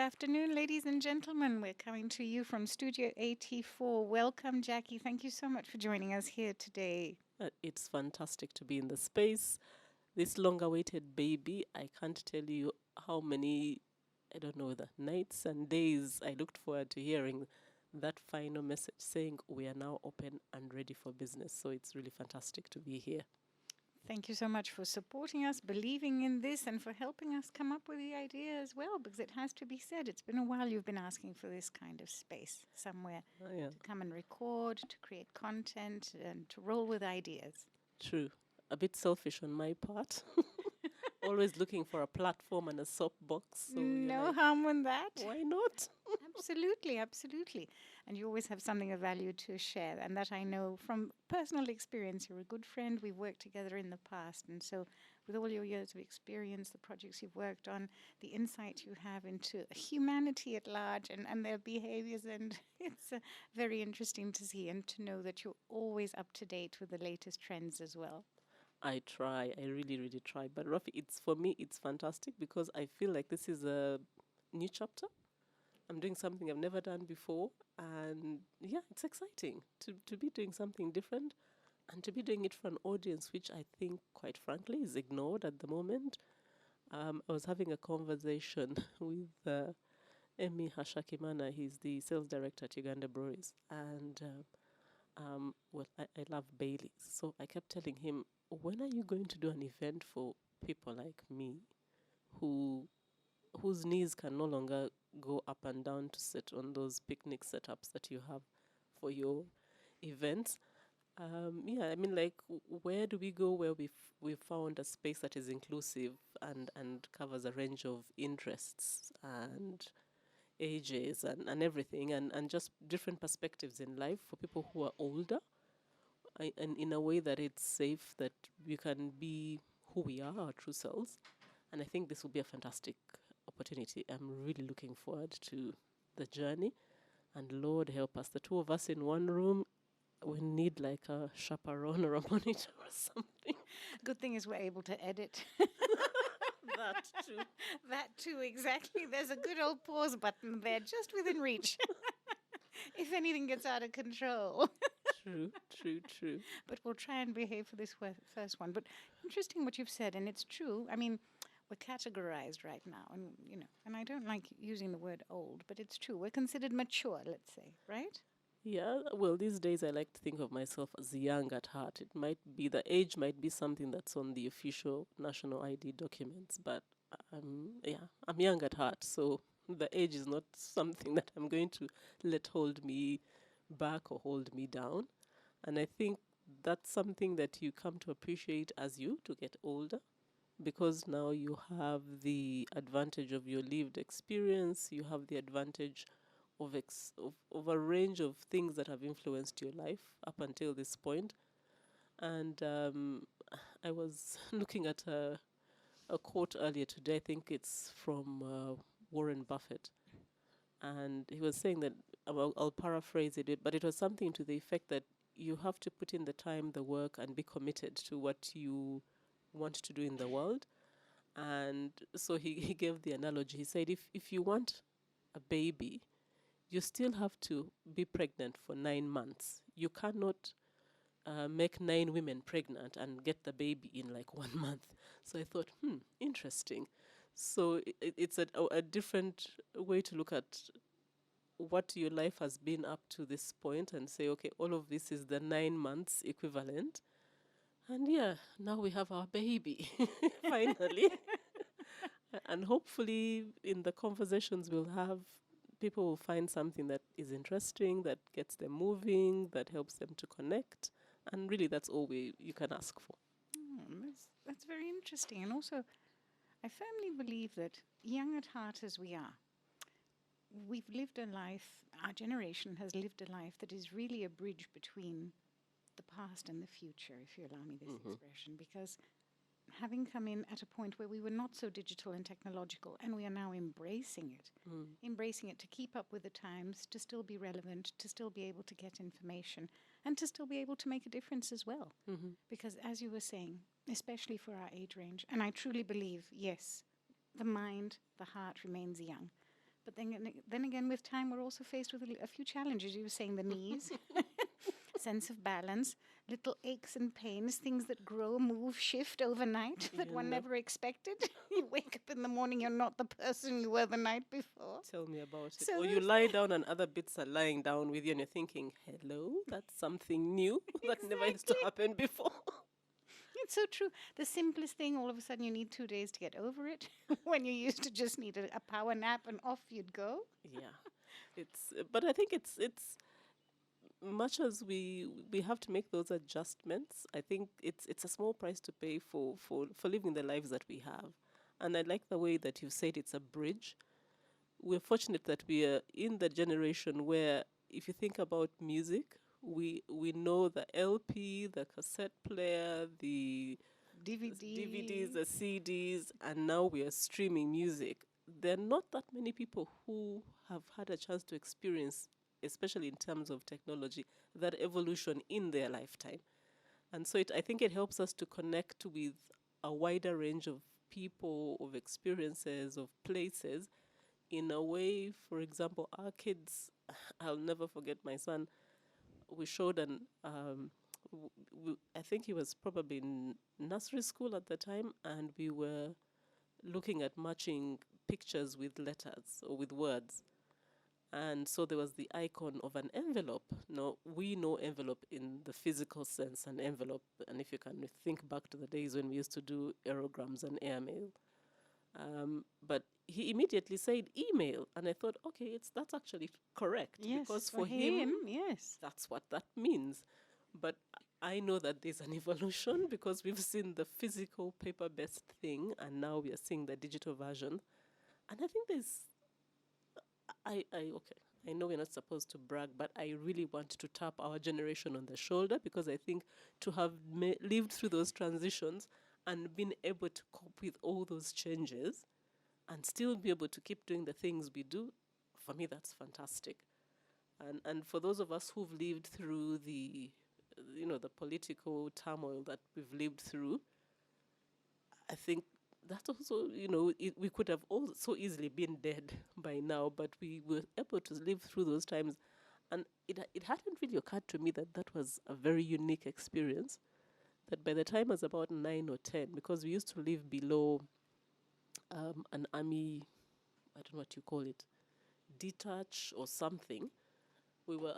afternoon, ladies and gentlemen. We're coming to you from Studio 84. Welcome, Jackie. Thank you so much for joining us here today. It's fantastic to be in the space. This long-awaited baby, I can't tell you how many, I don't know, the nights and days I looked forward to hearing that final message saying we are now open and ready for business. So it's really fantastic to be here. Thank you so much for supporting us, believing in this, and for helping us come up with the idea as well, because it has to be said, it's been a while you've been asking for this kind of space somewhere to come and record, to create content, and to roll with ideas. True. A bit selfish on my part. Always looking for a platform and a soapbox. So no harm in that. Why not? Absolutely, absolutely. And you always have something of value to share. And that I know from personal experience. You're a good friend. We've worked together in the past. And so with all your years of experience, the projects you've worked on, the insight you have into humanity at large and their behaviors, and it's very interesting to see and to know that you're always up to date with the latest trends as well. I try. I really, really try. But Rafi, for me, it's fantastic because I feel like this is a new chapter. I'm doing something I've never done before. And yeah, it's exciting to be doing something different and to be doing it for an audience, which I think, quite frankly, is ignored at the moment. I was having a conversation with Emi Hashakimana. He's the sales director at Uganda Breweries. And I love Baileys. So I kept telling him, when are you going to do an event for people like me whose knees can no longer go up and down to sit on those picnic setups that you have for your events? Where do we go where we've found a space that is inclusive and covers a range of interests and ages and everything and just different perspectives in life for people who are older, and in a way that it's safe, that we can be who we are, our true selves. And I think this will be a fantastic opportunity. I'm really looking forward to the journey. And Lord help us, the two of us in one room, we need like a chaperone or a monitor or something. Good thing is we're able to edit. That too. That too, exactly. There's a good old pause button there, just within reach. If anything gets out of control. True. But we'll try and behave for this first one. But interesting what you've said, and it's true. I mean, we're categorized right now, and I don't like using the word old, but it's true. We're considered mature, let's say, right? Yeah, well, these days I like to think of myself as young at heart. It might be, the age might be something that's on the official national ID documents, but I'm young at heart, so the age is not something that I'm going to let hold me back or hold me down. And I think that's something that you come to appreciate as you to get older, because now you have the advantage of your lived experience, you have the advantage of a range of things that have influenced your life up until this point. And I was looking at a quote earlier today. I think it's from Warren Buffett. And he was saying that, I'll paraphrase it, but it was something to the effect that you have to put in the time, the work, and be committed to what you want to do in the world. And so he gave the analogy. He said, if you want a baby, you still have to be pregnant for 9 months. You cannot make 9 women pregnant and get the baby in like 1 month. So I thought, interesting. So it's a different way to look at what your life has been up to this point and say, okay, all of this is the 9 months equivalent. And yeah, now we have our baby, finally. And hopefully in the conversations we'll have, people will find something that is interesting, that gets them moving, that helps them to connect. And really, that's all you can ask for. That's very interesting. And also, I firmly believe that young at heart as we are, we've lived a life, our generation has lived a life that is really a bridge between the past and the future, if you allow me this expression, because having come in at a point where we were not so digital and technological, and we are now embracing it to keep up with the times, to still be relevant, to still be able to get information, and to still be able to make a difference as well. Because as you were saying, especially for our age range, and I truly believe, yes, the mind, the heart remains young, But then again, with time, we're also faced with a few challenges. You were saying the knees, sense of balance, little aches and pains, things that grow, move, shift overnight that You one know, never expected. You wake up in the morning, you're not the person you were the night before. tell me about it. So Or you lie down and other bits are lying down with you and you're thinking, hello, that's something new that never used to Exactly. happen before. It's so true. The simplest thing, all of a sudden, you need 2 days to get over it. When you used to just need a power nap and off you'd go. Yeah. But I think it's much as we have to make those adjustments. I think it's a small price to pay for living the lives that we have. And I like the way that you said it's a bridge. We're fortunate that we are in the generation where, if you think about music, we know the LP, the cassette player, the DVDs, DVD. the CDs, and now we are streaming music. There are not that many people who have had a chance to experience, especially in terms of technology, that evolution in their lifetime. And so I think it helps us to connect with a wider range of people, of experiences, of places in a way. For example, our kids, I'll never forget my son. We showed I think he was probably in nursery school at the time, and we were looking at matching pictures with letters or with words. And so there was the icon of an envelope. Now, we know envelope in the physical sense, an envelope. And if you can think back to the days when we used to do aerograms and airmail. But he immediately said email. And I thought, okay, that's actually correct. Yes, Because for for him, yes. that's what that means. But I know that there's an evolution because we've seen the physical paper-based thing, and now we are seeing the digital version. And I think okay, I know we're not supposed to brag, but I really want to tap our generation on the shoulder, because I think to have lived through those transitions and been able to cope with all those changes and still be able to keep doing the things we do, for me, that's fantastic. And for those of us who've lived through the political turmoil that we've lived through, I think that also, we could have all so easily been dead by now, but we were able to live through those times. And it hadn't really occurred to me that that was a very unique experience. That by the time I was about 9 or 10, because we used to live below an army, I don't know what you call it, detach or something. We were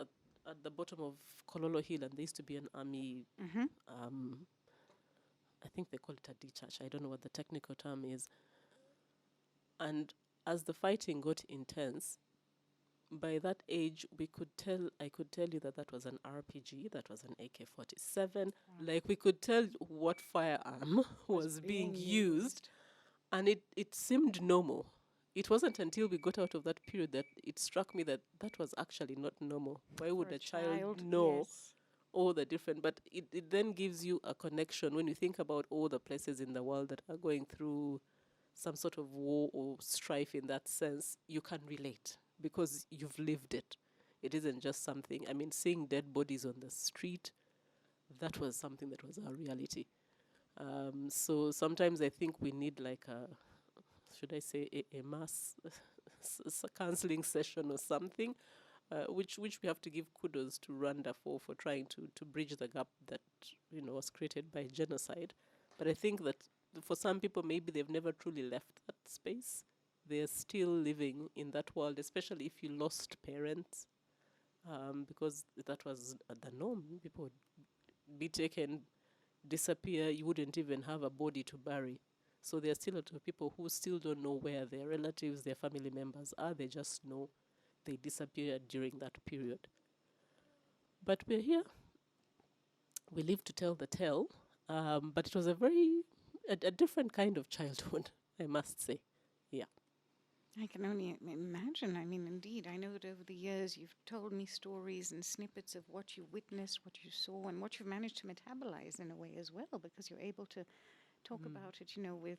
at the bottom of Kololo Hill, and there used to be an army. I think they call it a detach. I don't know what the technical term is. And as the fighting got intense, by that age, I could tell you that was an RPG, that was an AK-47. Like, we could tell what firearm was being used, and it seemed normal. It wasn't until we got out of that period that it struck me that that was actually not normal. Why would a child know all the different? But it then gives you a connection when you think about all the places in the world that are going through some sort of war or strife in that sense. You can relate because you've lived it. It isn't just something. I mean, seeing dead bodies on the street, that was something that was our reality. So sometimes I think we need like should I say, a mass counseling session or something, which we have to give kudos to Rwanda for trying to bridge the gap that was created by genocide. But I think that for some people, maybe they've never truly left that space. They're still living in that world, especially if you lost parents, because that was the norm. People would be taken, disappear. You wouldn't even have a body to bury. So there are still a lot of people who still don't know where their relatives, their family members are. They just know they disappeared during that period. But we're here. We live to tell the tale. But it was a different kind of childhood, I must say. Yeah. I can only imagine. I mean, indeed, I know that over the years you've told me stories and snippets of what you witnessed, what you saw, and what you've managed to metabolize in a way as well, because you're able to talk about it, with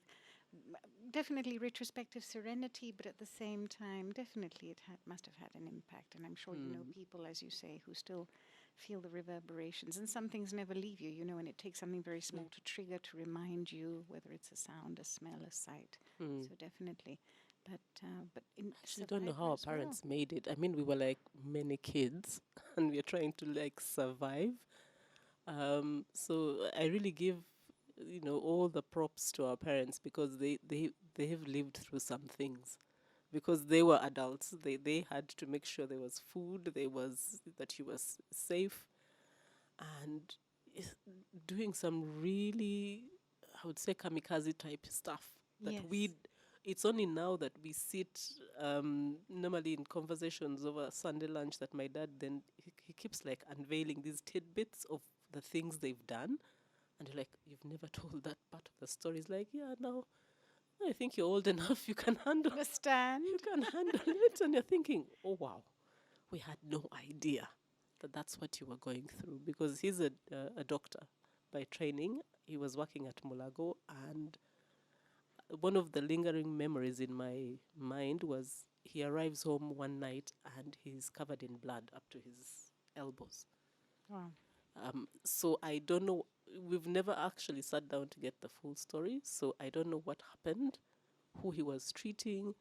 definitely retrospective serenity, but at the same time, definitely it must have had an impact. And I'm sure you know people, as you say, who still feel the reverberations. And some things never leave you, and it takes something very small to trigger, to remind you, whether it's a sound, a smell, a sight. So definitely. but in Actually, don't know how Survivor our as well. parents made it. I mean, we were like many kids, and we are trying to like survive. So I really give, all the props to our parents because they have lived through some things. Because they were adults, they had to make sure there was food, there was that you was safe, and is- doing some really, I would say, kamikaze type stuff that Yes. it's only now that we sit normally in conversations over Sunday lunch that my dad then he keeps like unveiling these tidbits of the things they've done, and you're like, you've never told that part of the story. It's like, yeah, now I think you're old enough, you can handle Understand? you can handle it, and you're thinking, oh wow, we had no idea that that's what you were going through, because he's a doctor by training. He was working at Mulago, and one of the lingering memories in my mind was he arrives home one night and he's covered in blood up to his elbows. Wow. So I don't know. We've never actually sat down to get the full story, so I don't know what happened, who he was treating,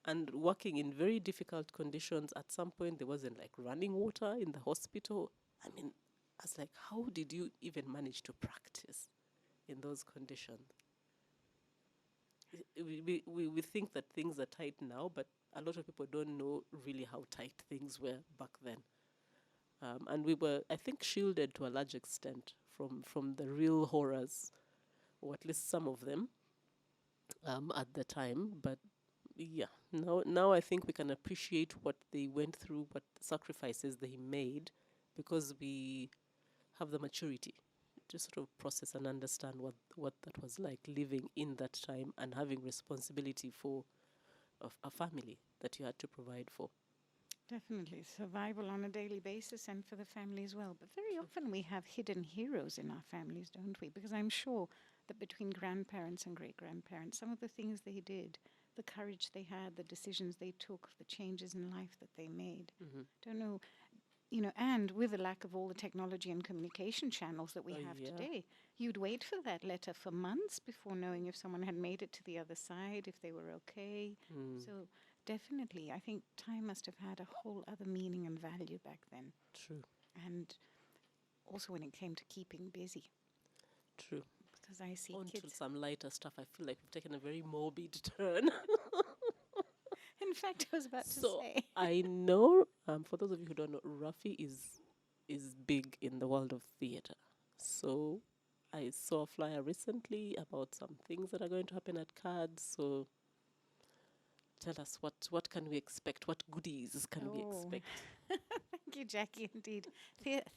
and working in very difficult conditions. At some point, there wasn't like running water in the hospital. I mean, I was like, how did you even manage to practice in those conditions? We think that things are tight now, but a lot of people don't know really how tight things were back then. And we were, I think, shielded to a large extent from the real horrors, or at least some of them, at the time. But yeah, now I think we can appreciate what they went through, what sacrifices they made, because we have the maturity to sort of process and understand what that was like, living in that time and having responsibility for a family that you had to provide for. Definitely. Survival on a daily basis and for the family as well. But very often we have hidden heroes in our families, don't we? Because I'm sure that between grandparents and great grandparents, some of the things they did, the courage they had, the decisions they took, the changes in life that they made. Don't know, and with the lack of all the technology and communication channels that we Oh have yeah. today, you'd wait for that letter for months before knowing if someone had made it to the other side, if they were okay. So definitely, I think time must have had a whole other meaning and value back then. True. And also when it came to keeping busy, True. because I see On to kids. some lighter stuff. I feel like we've taken a very morbid turn. In fact, I was about to So say. I know, for those of you who don't know, Rafi is big in the world of theater. So I saw a flyer recently about some things that are going to happen at cards. So tell us, what can we expect? What goodies can we Oh, expect? thank you, Jackie. Indeed,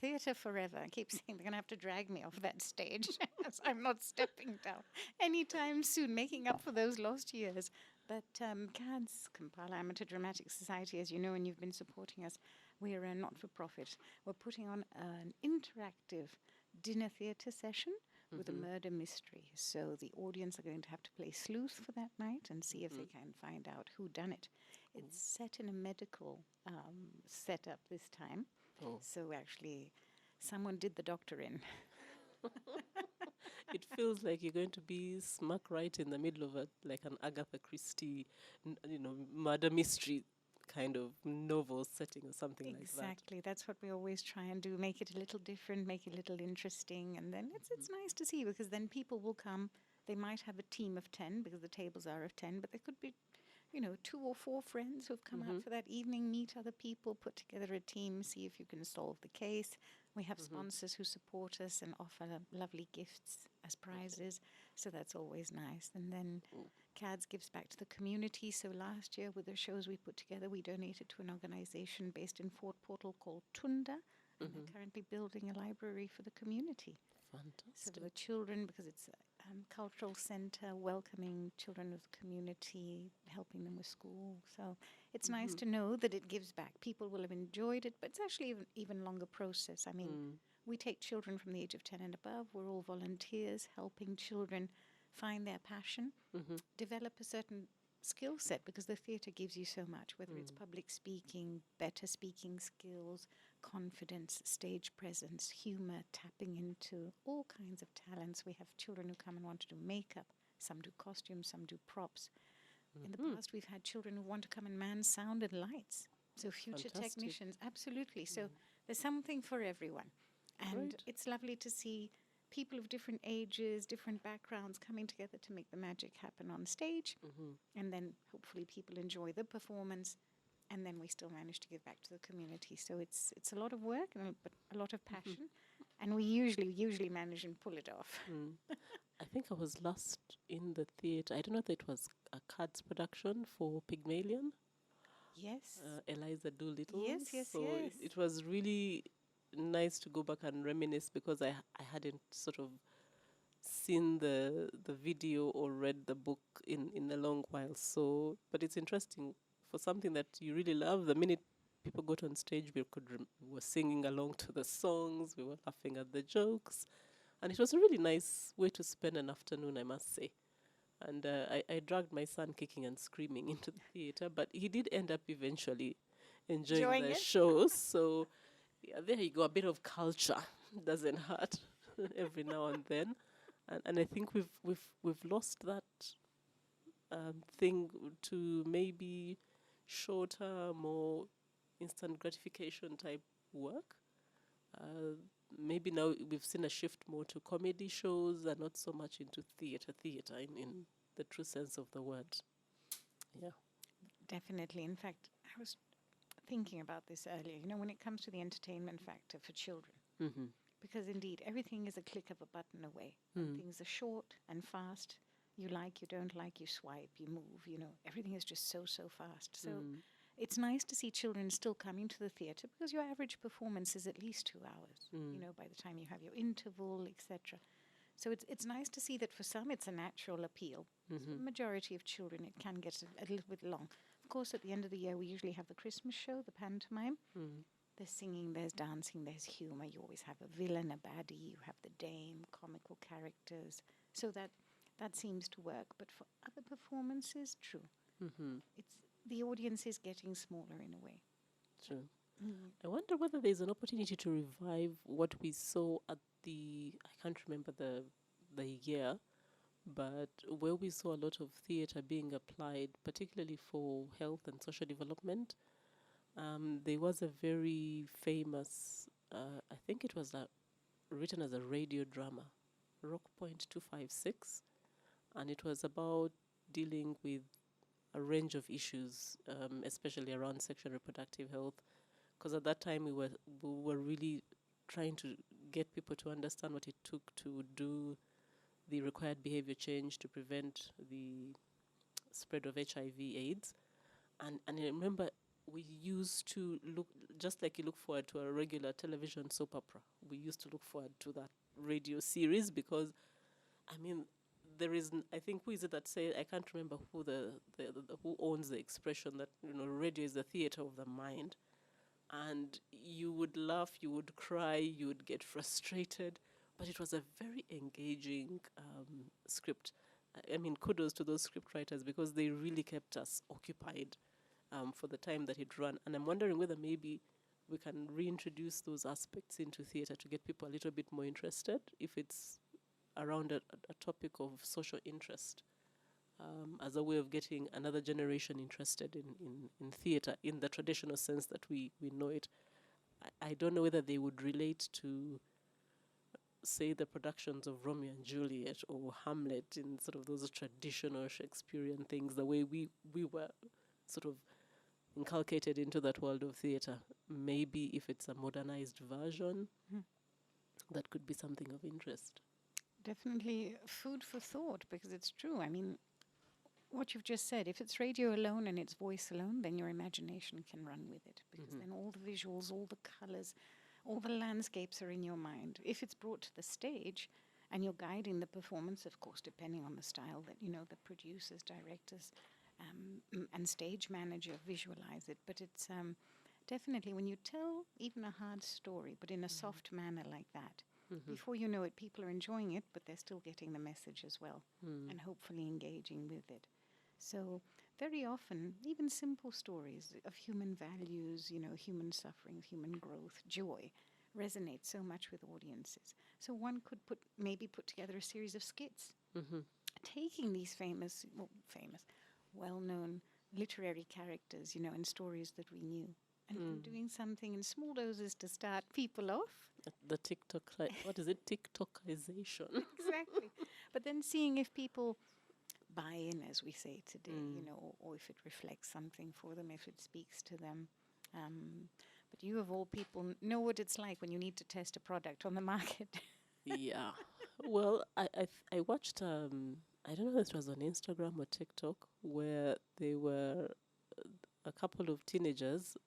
theatre forever. I keep saying they're going to have to drag me off that stage, as I'm not stepping down anytime soon, making up for those lost years. But CADS, Kampala Amateur Dramatic Society, as you know, and you've been supporting us, we're a not-for-profit. We're putting on an interactive dinner theatre session with a murder mystery. So the audience are going to have to play sleuth for that night and see if they can find out who done it. It's set in a medical setup this time. Oh, So actually, someone did the doctor in. it feels like you're going to be smack right in the middle of like an Agatha Christie, murder mystery kind of novel setting or something like that. Exactly. That's what we always try and do. Make it a little different, make it a little interesting. And then it's nice to see because then people will come. They might have a team of 10 because the tables are of 10, but there could be, 2 or 4 friends who've come out for that evening, meet other people, put together a team, see if you can solve the case. We have sponsors who support us and offer lovely gifts as prizes. So that's always nice. And then CADS gives back to the community. So last year, with the shows we put together, we donated to an organization based in Fort Portal called Tunda, and they're currently building a library for the community. So Fantastic. the children, because it's a cultural center, welcoming children of the community, helping them with school. So it's nice to know that it gives back. People will have enjoyed it, but it's actually even longer process. I mean, we take children from the age of 10 and above. We're all volunteers helping children find their passion, develop a certain skill set because the theatre gives you so much, whether it's public speaking, better speaking skills, confidence, stage presence, humor, tapping into all kinds of talents. We have children who come and want to do makeup, some do costumes, some do props. In the past, we've had children who want to come and man sound and lights. So future Fantastic. technicians, absolutely. So there's something for everyone. And Great. it's lovely to see people of different ages, different backgrounds coming together to make the magic happen on stage. And then hopefully people enjoy the performance. And then we still manage to give back to the community. So it's a lot of work, but a lot of passion. And we usually manage and pull it off. I think I was last in the theatre. I don't know if it was a Cards production for Pygmalion. Yes. Eliza Doolittle. Yes. So it was really nice to go back and reminisce, because I hadn't sort of seen the video or read the book in a long while. So, but it's interesting for something that you really love. The minute people got on stage, we were singing along to the songs, we were laughing at the jokes, and it was a really nice way to spend an afternoon, I must say. And I dragged my son kicking and screaming into the theatre, but he did end up eventually enjoying the shows. So yeah, there you go. A bit of culture doesn't hurt every now and then, and I think we've lost that thing to maybe shorter, more instant gratification type work. Maybe now we've seen a shift more to comedy shows and not so much into theatre in the true sense of the word. Yeah. Definitely. In fact, I was thinking about this earlier, when it comes to the entertainment factor for children. Because indeed, everything is a click of a button away. And things are short and fast. You like, you don't like, you swipe, you move, everything is just so fast. So it's nice to see children still coming to the theatre, because your average performance is at least 2 hours, by the time you have your interval, etc. So it's nice to see that for some it's a natural appeal. For the majority of children, it can get a little bit long. Of course, at the end of the year, we usually have the Christmas show, the pantomime. There's singing, there's dancing, there's humour. You always have a villain, a baddie, you have the dame, comical characters. So that seems to work. But for other performances, true. It's the audience is getting smaller in a way. True. I wonder whether there's an opportunity to revive what we saw at I can't remember the year, but where we saw a lot of theatre being applied, particularly for health and social development. There was a very famous, I think it was written as a radio drama, Rock Point 256, and it was about dealing with a range of issues, especially around sexual and reproductive health, because at that time we were really trying to get people to understand what it took to do the required behavior change to prevent the spread of HIV/AIDS. And I remember we used to look, just like you look forward to a regular television soap opera, we used to look forward to that radio series, because, I mean, there is, I think, who is it that say, I can't remember who who owns the expression that, radio is the theater of the mind. And you would laugh, you would cry, you would get frustrated, but it was a very engaging script. I mean, kudos to those script writers, because they really kept us occupied for the time that it ran. And I'm wondering whether maybe we can reintroduce those aspects into theatre to get people a little bit more interested, if it's around a topic of social interest, as a way of getting another generation interested in theatre in the traditional sense that we know it. I don't know whether they would relate to, say, the productions of Romeo and Juliet or Hamlet in sort of those traditional Shakespearean things, the way we were sort of inculcated into that world of theatre. Maybe if it's a modernized version, that could be something of interest. Definitely food for thought, because it's true. I mean, what you've just said, if it's radio alone and it's voice alone, then your imagination can run with it, because then all the visuals, all the colors, all the landscapes are in your mind. If it's brought to the stage and you're guiding the performance, of course, depending on the style that, the producers, directors, and stage manager visualize it. But it's definitely, when you tell even a hard story, but in a soft manner like that, before you know it, people are enjoying it, but they're still getting the message as well, and hopefully engaging with it. So very often, even simple stories of human values, human suffering, human growth, joy, resonate so much with audiences. So one could maybe put together a series of skits, taking these famous, well-known literary characters, in stories that we knew. And doing something in small doses to start people off. The TikTok, what is it? TikTokization. Exactly. But then seeing if people buy in, as we say today, or if it reflects something for them, if it speaks to them. But you, of all people, know what it's like when you need to test a product on the market. Yeah. Well, I watched, I don't know if it was on Instagram or TikTok, where they were a couple of teenagers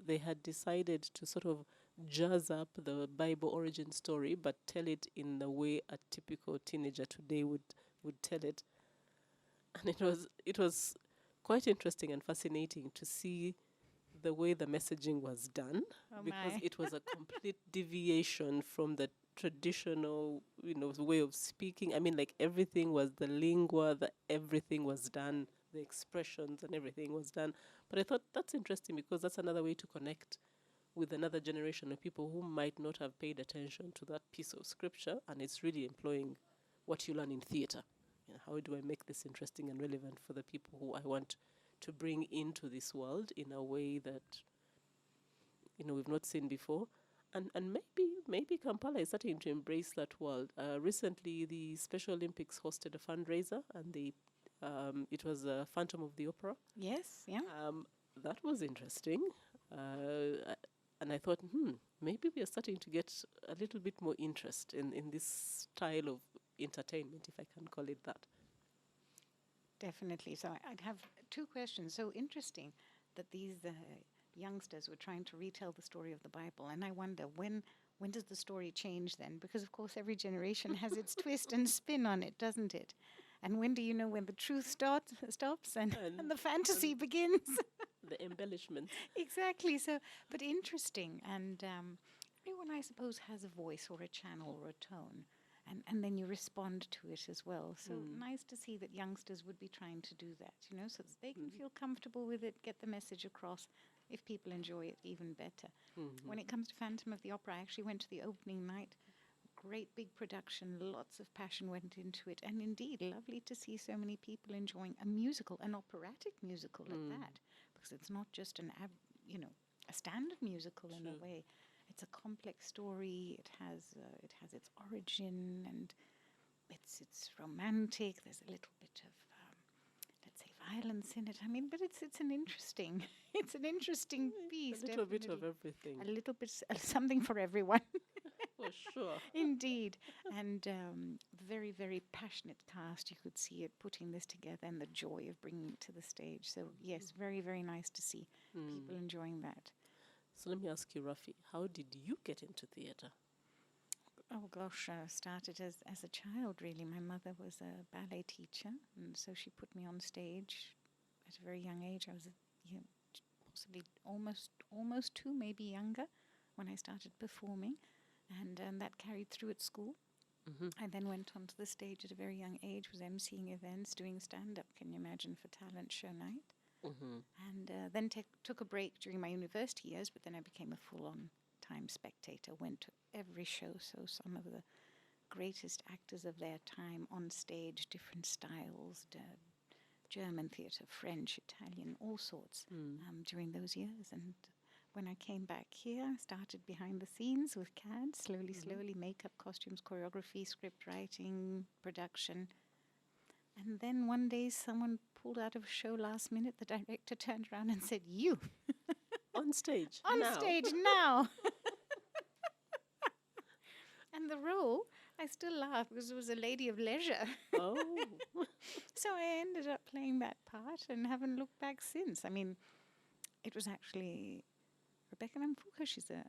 they had decided to sort of jazz up the Bible origin story, but tell it in the way a typical teenager today would tell it. And it was quite interesting and fascinating to see the way the messaging was done, Oh because my. it was a complete deviation from the traditional, way of speaking. I mean, like everything was the lingua, everything was done, the expressions and everything was done. But I thought that's interesting because that's another way to connect with another generation of people who might not have paid attention to that piece of scripture, and it's really employing what you learn in theater. How do I make this interesting and relevant for the people who I want to bring into this world in a way that we've not seen before, and maybe Kampala is starting to embrace that world. Recently, the Special Olympics hosted a fundraiser, and it was Phantom of the Opera. Yes, yeah. That was interesting, and I thought, maybe we are starting to get a little bit more interest in this style of entertainment, if I can call it that. Definitely. So I'd have two questions. So interesting that these youngsters were trying to retell the story of the Bible, and I wonder when does the story change then? Because of course every generation has its twist and spin on it, doesn't it? And when do you know when the truth stops and the fantasy begins? The embellishments. Exactly. So, but interesting, and everyone, I suppose, has a voice or a channel or a tone. And then you respond to it as well. So nice to see that youngsters would be trying to do that, so that they can feel comfortable with it, get the message across. If people enjoy it, even better. When it comes to Phantom of the Opera, I actually went to the opening night. Great big production, lots of passion went into it, and indeed, lovely to see so many people enjoying a musical, an operatic musical at that, because it's not just a standard musical in a way. It's a complex story. It has its origin, and it's romantic. There's a little bit of let's say violence in it. I mean, but it's an interesting it's an interesting piece. A little bit definitely. of everything. A little bit something for everyone. For sure. Indeed, and very very passionate cast. You could see it putting this together, and the joy of bringing it to the stage. So yes, very very nice to see people enjoying that. So let me ask you, Rafi, how did you get into theatre? Oh gosh, started as a child really. My mother was a ballet teacher, and so she put me on stage at a very young age. I was, possibly almost 2, maybe younger, when I started performing, and that carried through at school. I then went onto the stage at a very young age, was emceeing events, doing stand-up, can you imagine, for talent show night. And then took a break during my university years, but then I became a full-on time spectator, went to every show, so some of the greatest actors of their time on stage, different styles, German theatre, French, Italian, all sorts, during those years. And when I came back here, I started behind the scenes with CAD, slowly, makeup, costumes, choreography, script writing, production. And then one day someone pulled out of a show last minute. The director turned around and said, "You." On stage On now. stage now. And the role, I still laugh because it was a lady of leisure. Oh. So I ended up playing that part and haven't looked back since. I mean, it was actually Rebecca Namfuka. She's an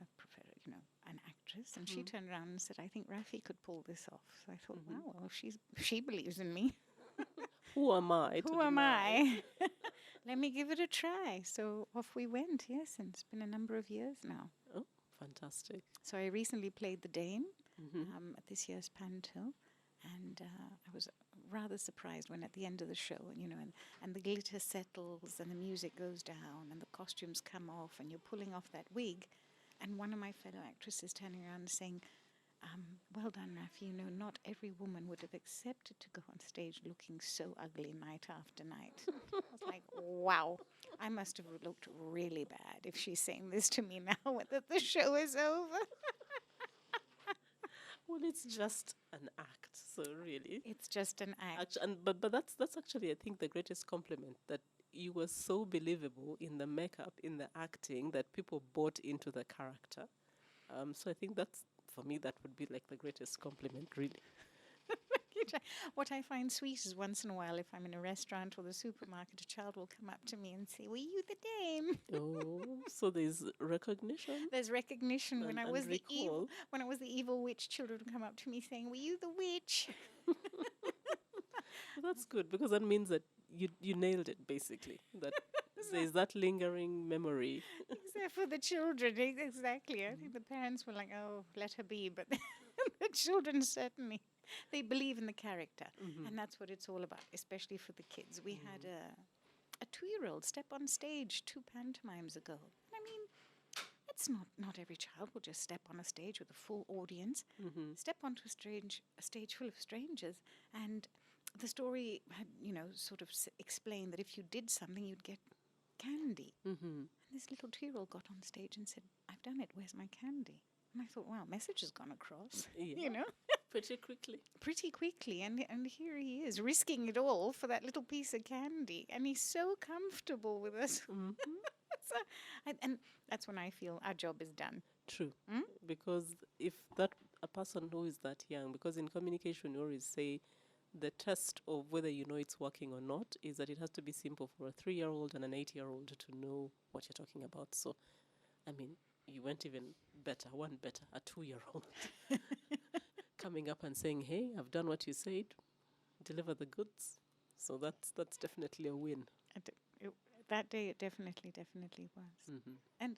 actress, and she turned around and said, "I think Rafi could pull this off." So I thought, wow, well, she believes in me. Who am I? Who am I? Let me give it a try. So off we went, yes, and it's been a number of years now. Oh, fantastic. So I recently played the Dane at this year's Panto, and I was rather surprised when at the end of the show, and the glitter settles and the music goes down and the costumes come off and you're pulling off that wig, and one of my fellow actresses turning around and saying, well done, Rafi. Not every woman would have accepted to go on stage looking so ugly night after night. I was like, wow, I must have looked really bad if she's saying this to me now that the show is over. Well, it's just an act, so really. It's just an act. But that's actually, I think, the greatest compliment, that you were so believable in the makeup, in the acting, that people bought into the character. So I think that's, for me, that would be like the greatest compliment, really. What I find sweet is once in a while, if I'm in a restaurant or the supermarket, a child will come up to me and say, "Were you the dame?" Oh, so there's recognition There's recognition. When I was the evil, recall. when I was the evil witch, children would come up to me saying, "Were you the witch?" Well, that's good, because that means that you nailed it, basically. That there's that lingering memory. Except for the children, exactly. I think the parents were like, "Oh, let her be," but the children certainly they believe in the character, and that's what it's all about, especially for the kids. We had a 2-year-old step on stage 2 pantomimes ago. I mean, it's not every child will just step on a stage with a full audience, step onto a stage full of strangers, and the story had, sort of explained that if you did something, you'd get candy. And this little 2-year-old got on stage and said, "I've done it. Where's my candy?" And I thought, wow, message has gone across. Yeah. Pretty quickly. Pretty quickly, and here he is risking it all for that little piece of candy, and he's so comfortable with us. So, and that's when I feel our job is done. True. Because if a person who is that young, because in communication you always say the test of whether you know it's working or not is that it has to be simple for a 3-year-old and an 8-year-old to know what you're talking about. So, I mean, you went even better, one better, a 2-year-old coming up and saying, "Hey, I've done what you said, deliver the goods." So that's definitely a win. That day it definitely was. And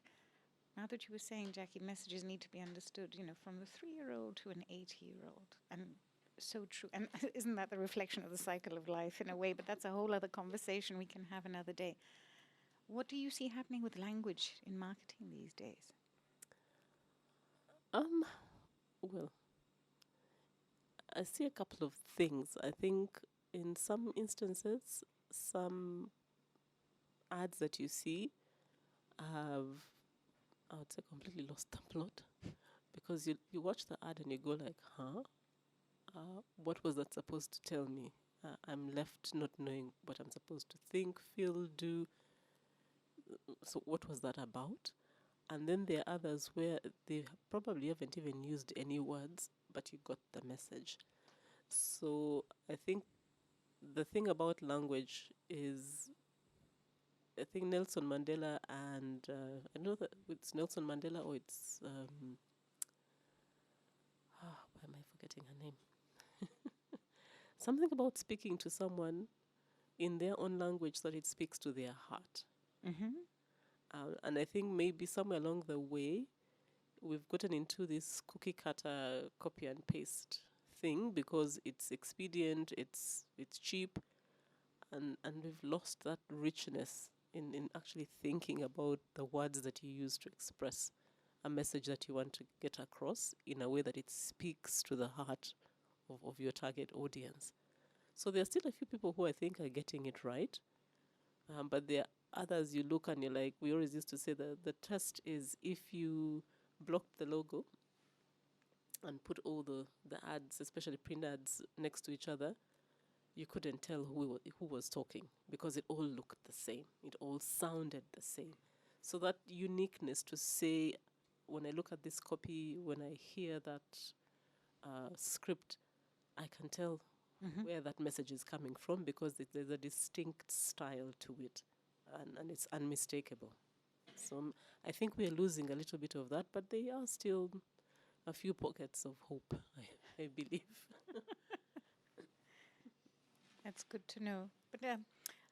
now that you were saying, Jackie, messages need to be understood, from the 3-year-old to an 80-year-old. And so true. And isn't that the reflection of the cycle of life in a way? But that's a whole other conversation we can have another day. What do you see happening with language in marketing these days? Well, I see a couple of things. I think in some instances, some ads that you see have, I would say, completely lost the plot, because you watch the ad and you go like, huh? What was that supposed to tell me? I'm left not knowing what I'm supposed to think, feel, do. So what was that about? And then there are others where they probably haven't even used any words, but you got the message. So I think the thing about language is, I think Nelson Mandela and I know that it's Nelson Mandela or it's why am I forgetting her name? Something about speaking to someone in their own language that it speaks to their heart. And I think maybe somewhere along the way, we've gotten into this cookie cutter copy and paste thing because it's expedient, it's cheap, and we've lost that richness in actually thinking about the words that you use to express a message that you want to get across in a way that it speaks to the heart of your target audience. So there are still a few people who I think are getting it right, but there are others you look and you're like, we always used to say that the test is if you block the logo and put all the ads, especially print ads, next to each other, you couldn't tell who was talking because it all looked the same. It all sounded the same. So that uniqueness to say, when I look at this copy, when I hear that script, I can tell where that message is coming from because there's a distinct style to it, and it's unmistakable. So I think we are losing a little bit of that, but there are still a few pockets of hope, I believe. That's good to know. But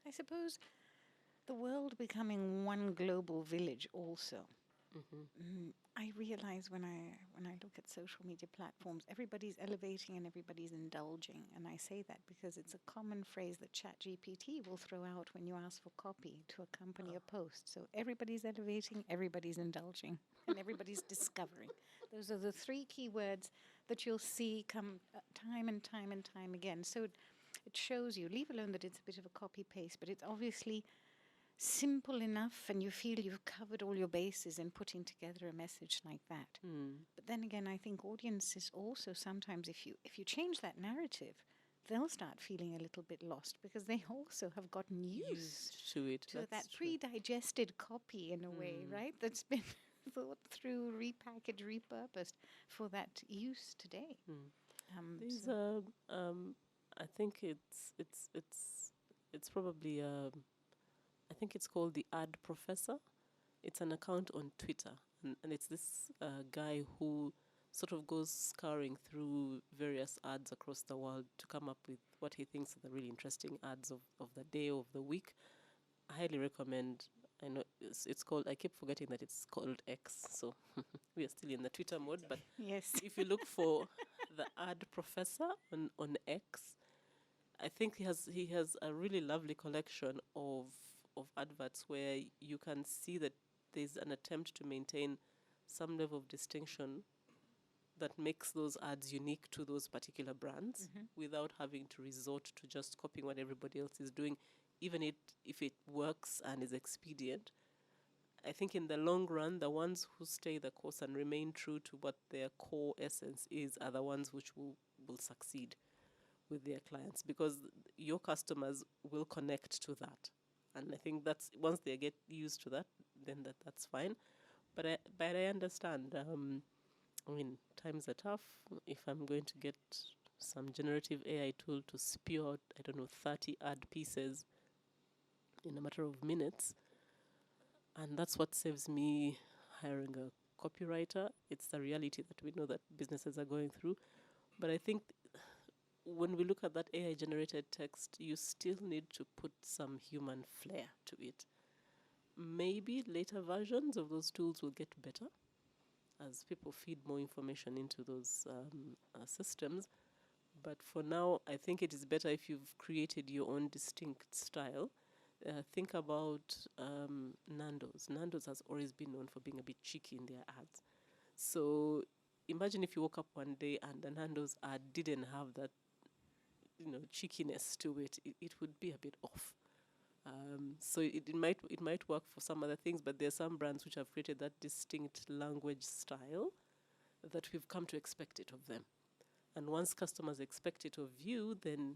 I suppose the world becoming one global village also. I realize when I look at social media platforms, everybody's elevating and everybody's indulging, and I say that because it's a common phrase that ChatGPT will throw out when you ask for copy to accompany a post. So everybody's elevating, everybody's indulging, and everybody's discovering. Those are the three key words that you'll see come time and time and time again. So it shows you, leave alone that it's a bit of a copy paste, but it's obviously simple enough and you feel you've covered all your bases in putting together a message like that. But then again, I think audiences also sometimes, if you change that narrative, they'll start feeling a little bit lost because they also have gotten used to it. to that That's true. pre-digested copy in a way, right? That's been thought through, repackaged, repurposed for that use today. There's So I think it's probably I think it's called the Ad Professor. It's an account on Twitter, and it's this guy who sort of goes scouring through various ads across the world to come up with what he thinks are the really interesting ads of the day or of the week. I highly recommend. I know it's called, I keep forgetting that it's called X, so we are still in the Twitter mode, but yes. if you look for the Ad Professor on X, I think he has a really lovely collection of adverts where you can see that there's an attempt to maintain some level of distinction that makes those ads unique to those particular brands without having to resort to just copying what everybody else is doing, even if it works and is expedient. I think in the long run, the ones who stay the course and remain true to what their core essence is are the ones which will succeed with their clients, because your customers will connect to that. And I think that's, once they get used to that, then that's fine. But I understand. I mean, times are tough. If I'm going to get some generative AI tool to spew out, I don't know, 30 ad pieces in a matter of minutes, and that's what saves me hiring a copywriter. It's the reality that we know that businesses are going through. But I think when we look at that AI generated text, you still need to put some human flair to it. Maybe later versions of those tools will get better as people feed more information into those systems. But for now, I think it is better if you've created your own distinct style. Think about Nando's. Nando's has always been known for being a bit cheeky in their ads. So imagine if you woke up one day and the Nando's ad didn't have that, cheekiness to it. It would be a bit off. So it might work for some other things, but there are some brands which have created that distinct language style that we've come to expect it of them. And once customers expect it of you, then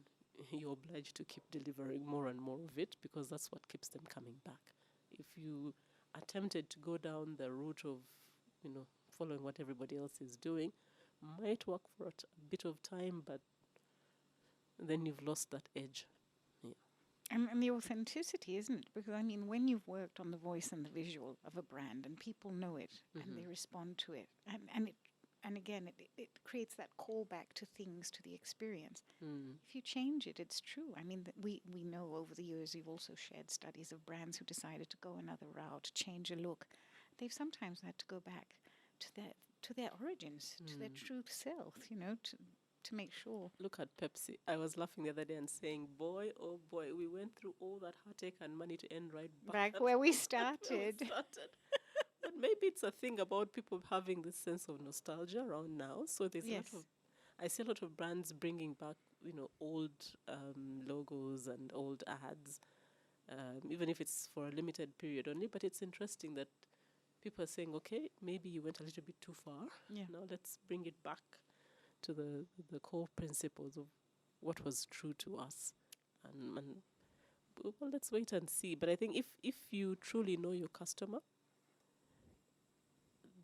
you're obliged to keep delivering more and more of it, because that's what keeps them coming back. If you are tempted to go down the route of, following what everybody else is doing, might work for a bit of time, but then you've lost that edge. Yeah. And the authenticity, isn't it? Because I mean, when you've worked on the voice and the visual of a brand, and people know it, and they respond to it, and again, it creates that callback to things, to the experience. If you change it, it's true. I mean, we know over the years, you've also shared studies of brands who decided to go another route, change a look. They've sometimes had to go back to their origins, to their true self, to make sure. Look at Pepsi. I was laughing the other day and saying, boy, oh boy, we went through all that heartache and money to end right back where we started. But maybe it's a thing about people having this sense of nostalgia around now. So there's I see a lot of brands bringing back, old logos and old ads, even if it's for a limited period only. But it's interesting that people are saying, okay, maybe you went a little bit too far. Yeah. Now let's bring it back to the core principles of what was true to us. And well, let's wait and see. But I think if you truly know your customer,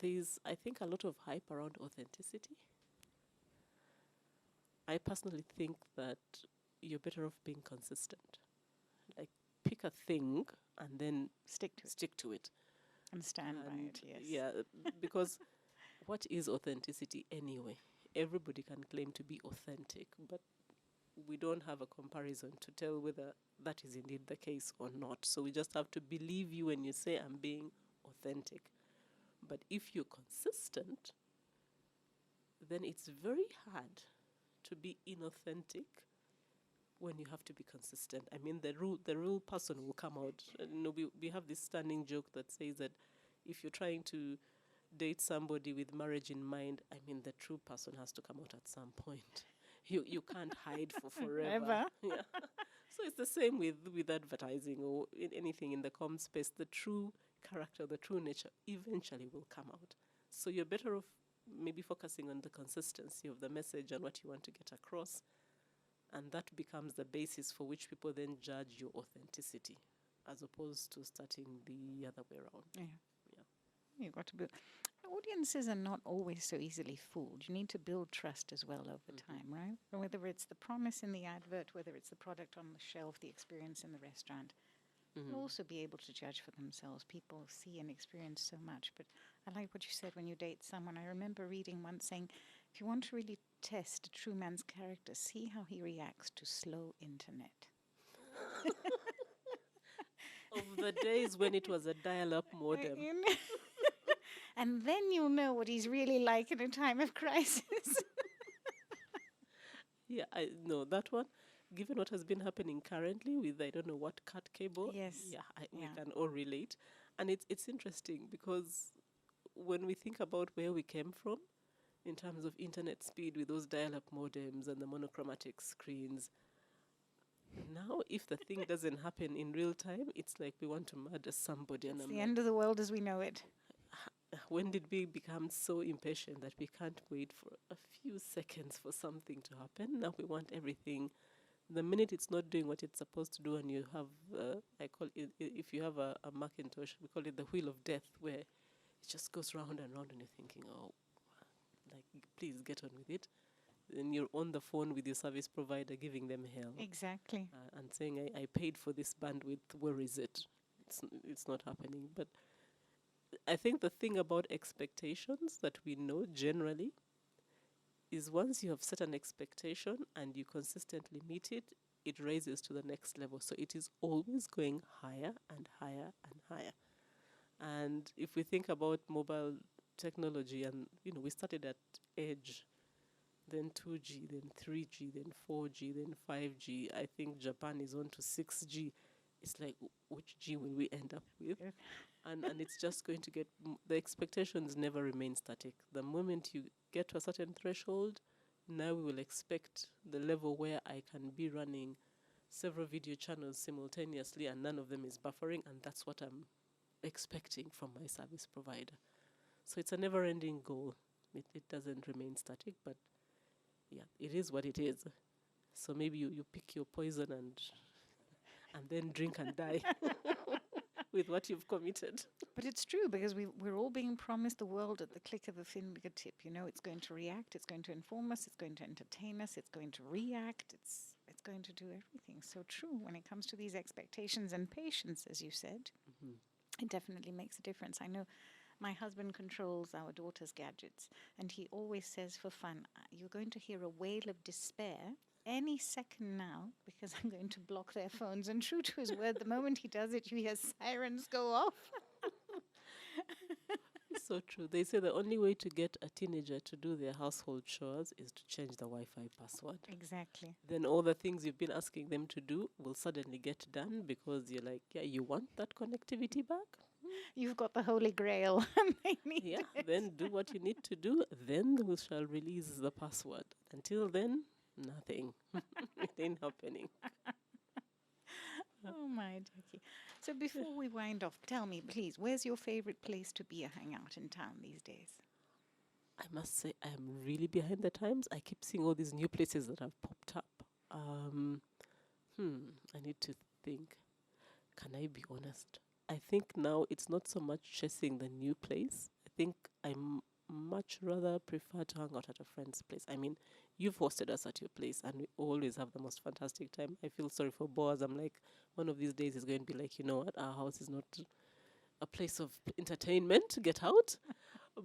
there's, I think, a lot of hype around authenticity. I personally think that you're better off being consistent. Like, pick a thing and then Stick to it. And stand by it, yes. Yeah, because what is authenticity anyway? Everybody can claim to be authentic, but we don't have a comparison to tell whether that is indeed the case or not. So we just have to believe you when you say I'm being authentic. But if you're consistent, then it's very hard to be inauthentic when you have to be consistent. I mean, the real person will come out. We have this stunning joke that says that if you're trying to date somebody with marriage in mind, I mean, the true person has to come out at some point. You can't hide for forever. Yeah. So it's the same with advertising or in anything in the comm space. The true character, the true nature eventually will come out. So you're better off maybe focusing on the consistency of the message and what you want to get across. And that becomes the basis for which people then judge your authenticity, as opposed to starting the other way around. Yeah. You've got to build. Audiences are not always so easily fooled. You need to build trust as well over time, right? Whether it's the promise in the advert, whether it's the product on the shelf, the experience in the restaurant. They'll also be able to judge for themselves. People see and experience so much. But I like what you said when you date someone. I remember reading once saying, if you want to really test a true man's character, see how he reacts to slow internet. Of the days when it was a dial-up modem. And then you'll know what he's really like in a time of crisis. Yeah, I know that one. Given what has been happening currently with I don't know what cut cable, Yes. We can all relate, and it's interesting because when we think about where we came from in terms of internet speed with those dial-up modems and the monochromatic screens, now if the thing doesn't happen in real time, it's like we want to murder somebody. It's and the end of the world as we know it. When did we become so impatient that we can't wait for a few seconds for something to happen? Now we want everything. The minute it's not doing what it's supposed to do, and you have, I call it, if you have a Macintosh, we call it the wheel of death, where it just goes round and round, and you're thinking, oh, like, please get on with it. Then you're on the phone with your service provider giving them hell. Exactly. And saying, I paid for this bandwidth, where is it? It's not happening. But I think the thing about expectations that we know generally is once you have set an expectation and you consistently meet it, it raises to the next level. So it is always going higher and higher and higher. And if we think about mobile technology, and we started at edge, then 2G, then 3G, then 4G, then 5G. I think Japan is on to 6G. It's like, which G will we end up with? And it's just going to get, the expectations never remain static. The moment you get to a certain threshold, now we will expect the level where I can be running several video channels simultaneously and none of them is buffering, and that's what I'm expecting from my service provider. So it's a never-ending goal. It doesn't remain static, but yeah, it is what it is. So maybe you pick your poison and then drink and die with what you've committed. But it's true, because we're all being promised the world at the click of a fingertip. It's going to react, it's going to inform us, it's going to entertain us, it's going to react, it's going to do everything. So true when it comes to these expectations and patience, as you said. It definitely makes a difference. I know my husband controls our daughter's gadgets, and he always says for fun, you're going to hear a wail of despair any second now, because I'm going to block their phones. And true to his word, the moment he does it, you hear sirens go off. So true. They say the only way to get a teenager to do their household chores is to change the Wi-Fi password. Exactly. Then all the things you've been asking them to do will suddenly get done because you're like, yeah, you want that connectivity back? You've got the holy grail. They need it. Then do what you need to do. Then we shall release the password. Until then, nothing. It ain't happening. Oh my, Jackie. So before we wind off, tell me, please, where's your favorite place to be a hangout in town these days? I must say, I am really behind the times. I keep seeing all these new places that have popped up. I need to think. Can I be honest? I think now it's not so much chasing the new place. I think I much rather prefer to hang out at a friend's place. I mean, you've hosted us at your place and we always have the most fantastic time. I feel sorry for Boaz. I'm like, one of these days is going to be like, you know what, our house is not a place of entertainment. Get out.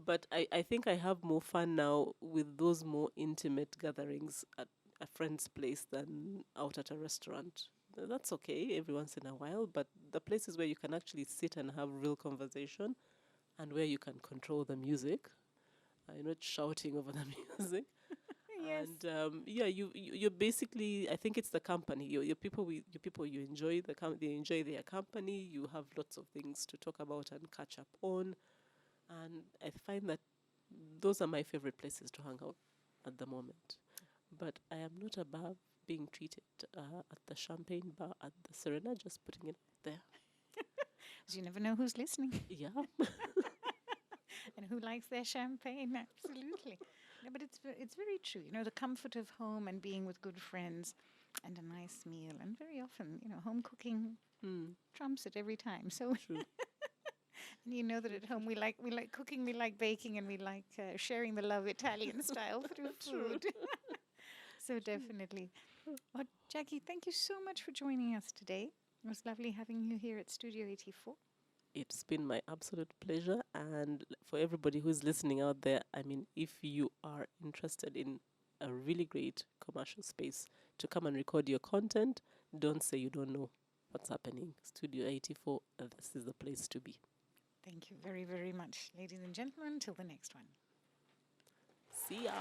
But I think I have more fun now with those more intimate gatherings at a friend's place than out at a restaurant. That's okay every once in a while, but the places where you can actually sit and have real conversation, and where you can control the music. You're not shouting over the music. Yes. And you're basically, I think it's the company. Your people, you enjoy they enjoy their company. You have lots of things to talk about and catch up on, and I find that those are my favorite places to hang out at the moment. But I am not above being treated at the champagne bar at the Serena, just putting it there. Because you never know who's listening Yeah. and who likes their champagne. Absolutely. No, but it's very true. You know, the comfort of home and being with good friends and a nice meal. And very often, you know, home cooking trumps it every time. So True. and you know that at home we like cooking, we like baking, and we like sharing the love Italian style through food. So definitely. Well, Jackie, thank you so much for joining us today. It was lovely having you here at Studio 84. It's been my absolute pleasure. And for everybody who's listening out there, I mean, if you are interested in a really great commercial space to come and record your content, don't say you don't know what's happening. Studio 84, this is the place to be. Thank you very, very much, ladies and gentlemen. Until the next one. See ya.